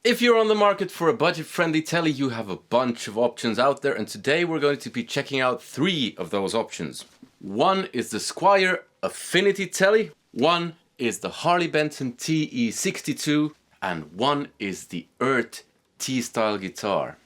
If you're on the market for a budget-friendly telly, you have a bunch of options out there, and today we're going to be checking out 3 of those options. One is the Squier Affinity Tele, one is the Harley Benton TE-62, and one is the Eart T-style guitar.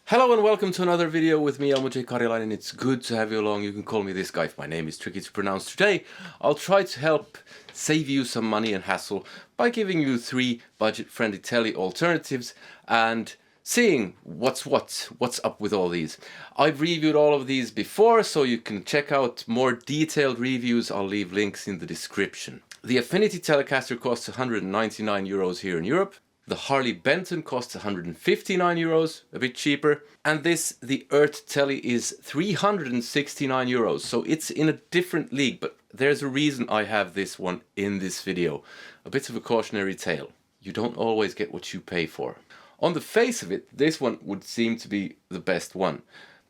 Hello and welcome to another video with me, Elmo J. Karjalainen. It's good to have you along. You can call me this guy if my name is tricky to pronounce. Today, I'll try to help save you some money and hassle by giving you 3 budget-friendly tele alternatives and seeing what's up with all these. I've reviewed all of these before, so you can check out more detailed reviews. I'll leave links in the description. The Affinity Telecaster costs €199 here in Europe. The Harley Benton costs €159, a bit cheaper. And the Eart Tele is €369, so it's in a different league, but there's a reason I have this one in this video. A bit of a cautionary tale. You don't always get what you pay for. On the face of it, this one would seem to be the best one.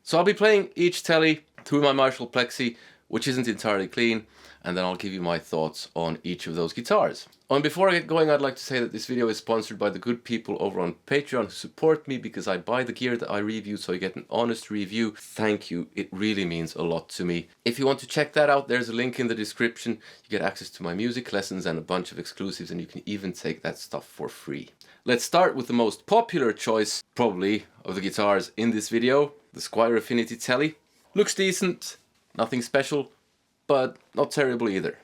So I'll be playing each tele through my Marshall Plexi, which isn't entirely clean, and then I'll give you my thoughts on each of those guitars. And before I get going, I'd like to say that this video is sponsored by the good people over on Patreon who support me because I buy the gear that I review, so I get an honest review. Thank you, it really means a lot to me. If you want to check that out, there's a link in the description. You get access to my music lessons and a bunch of exclusives, and you can even take that stuff for free. Let's start with the most popular choice, probably, of the guitars in this video, the Squier Affinity Tele. Looks decent, nothing special, but not terrible either.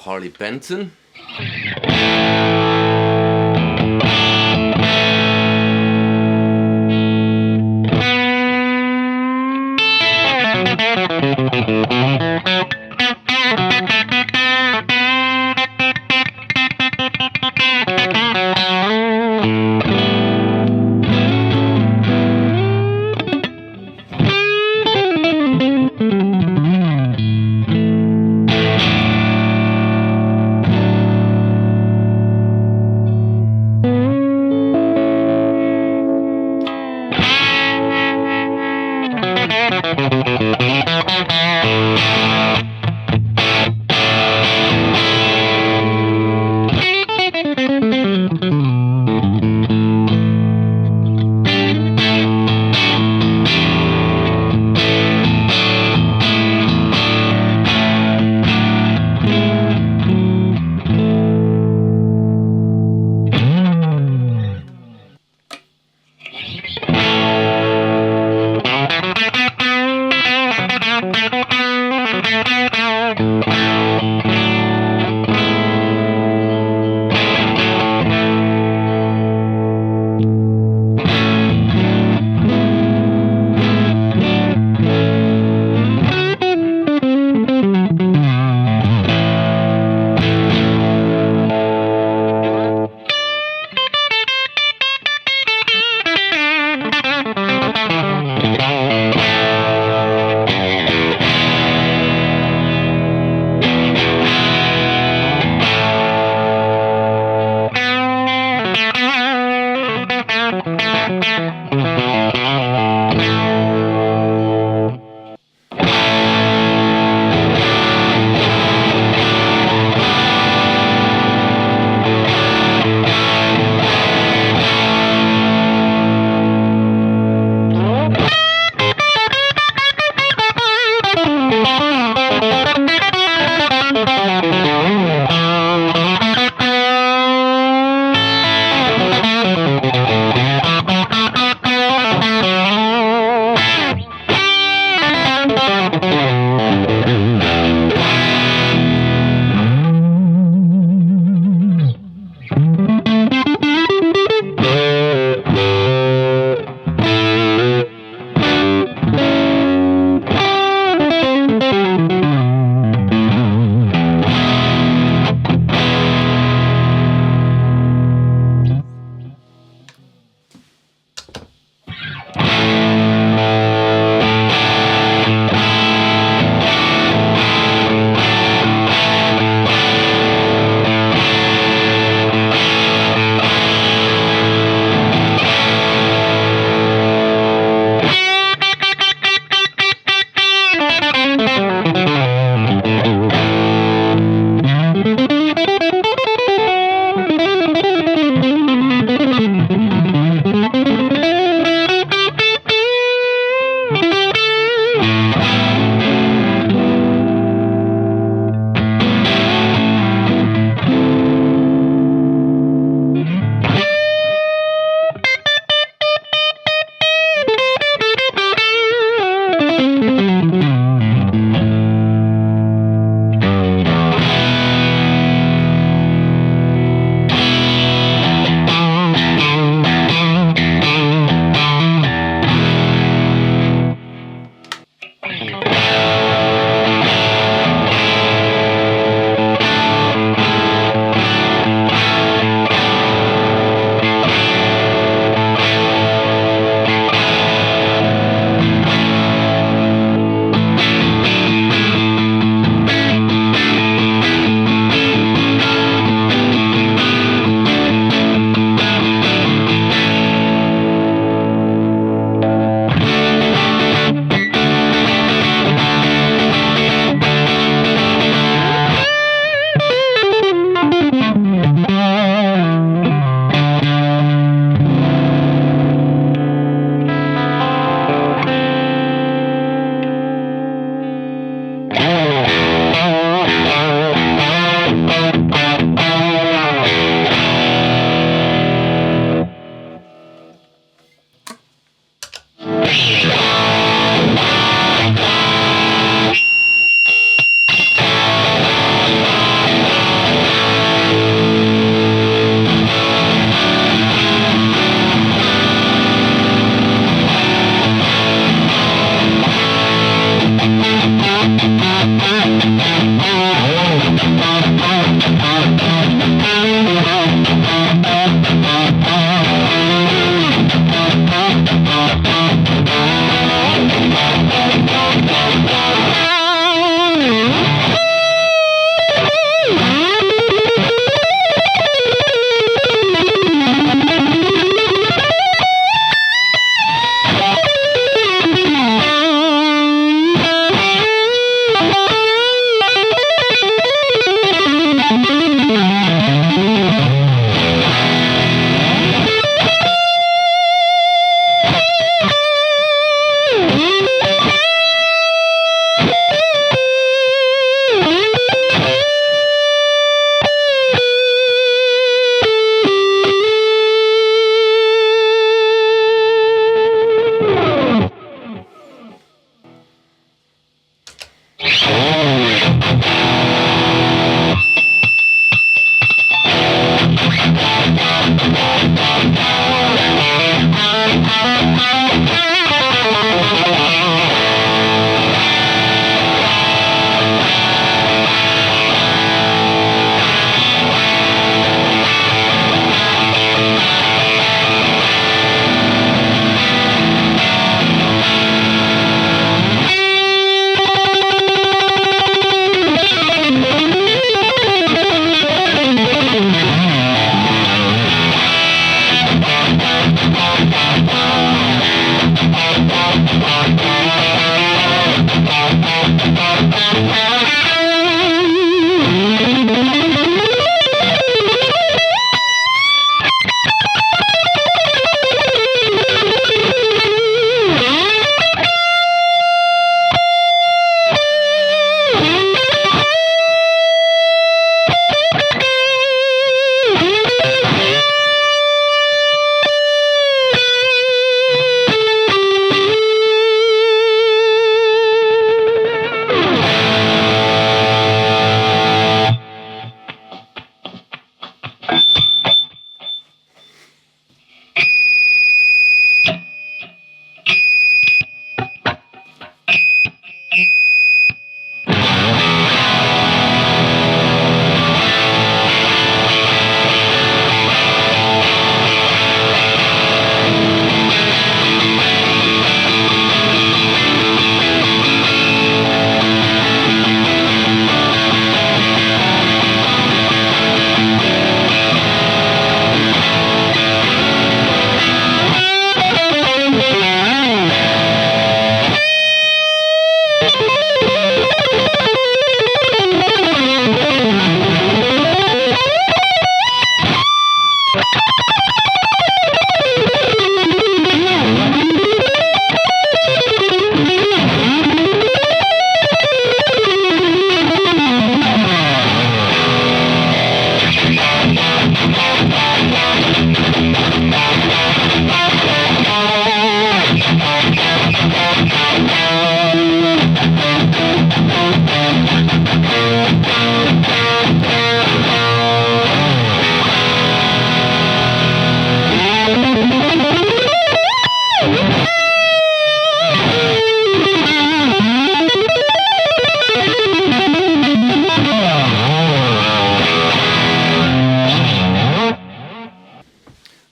Harley Benton.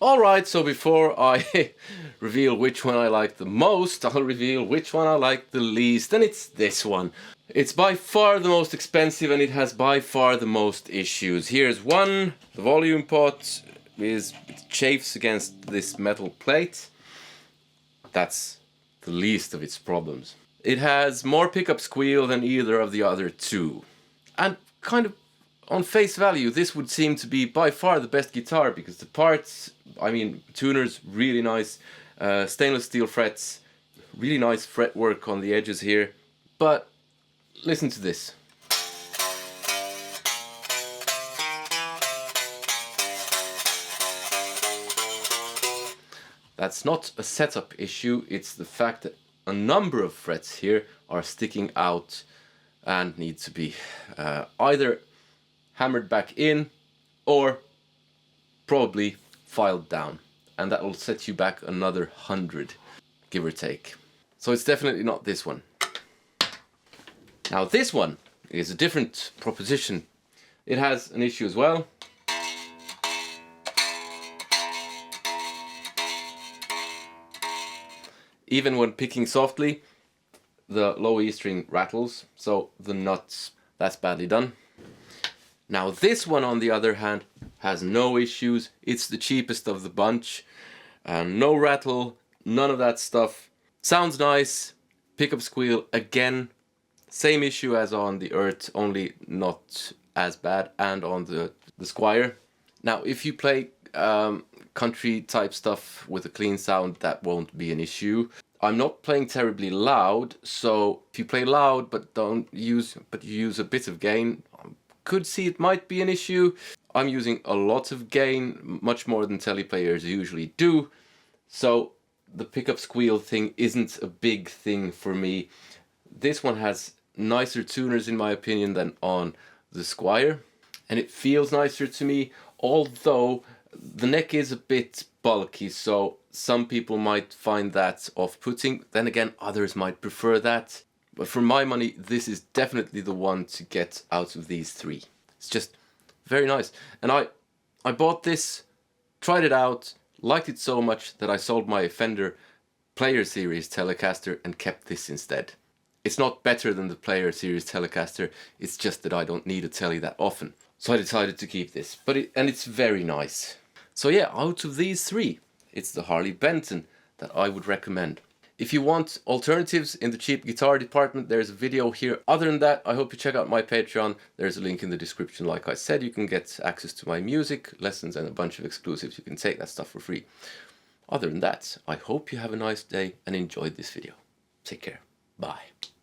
Alright, so before I reveal which one I like the most, I'll reveal which one I like the least, and it's this one. It's by far the most expensive and it has by far the most issues. Here's one, the volume pot it chafes against this metal plate. That's the least of its problems. It has more pickup squeal than either of the other two. And kind of on face value, this would seem to be by far the best guitar because the parts, I mean, tuners, really nice, stainless steel frets, really nice fretwork on the edges here. But listen to this. That's not a setup issue, it's the fact that a number of frets here are sticking out and need to be either hammered back in or probably filed down, and that will set you back another 100, give or take. So it's definitely not this one. Now this one is a different proposition. It has an issue as well. Even when picking softly, the low E string rattles, so the nuts, that's badly done. Now this one, on the other hand, has no issues. It's the cheapest of the bunch. No rattle, none of that stuff. Sounds nice. Pickup squeal, again, same issue as on the Eart, only not as bad, and on the Squier. Now if you play country type stuff with a clean sound, that won't be an issue. I'm not playing terribly loud, so if you play loud but you use a bit of gain, could see it might be an issue. I'm using a lot of gain, much more than tele players usually do, so the pickup squeal thing isn't a big thing for me. This one has nicer tuners in my opinion than on the Squier, and it feels nicer to me, although the neck is a bit bulky, so some people might find that off-putting. Then again, others might prefer that. But for my money, this is definitely the one to get out of these three. It's just very nice. And I bought this, tried it out, liked it so much that I sold my Fender Player Series Telecaster and kept this instead. It's not better than the Player Series Telecaster, it's just that I don't need a Tele that often. So I decided to keep this, and it's very nice. So yeah, out of these three, it's the Harley Benton that I would recommend. If you want alternatives in the cheap guitar department, there's a video here. Other than that, I hope you check out my Patreon. There's a link in the description. Like I said, you can get access to my music, lessons, and a bunch of exclusives. You can take that stuff for free. Other than that, I hope you have a nice day and enjoyed this video. Take care. Bye.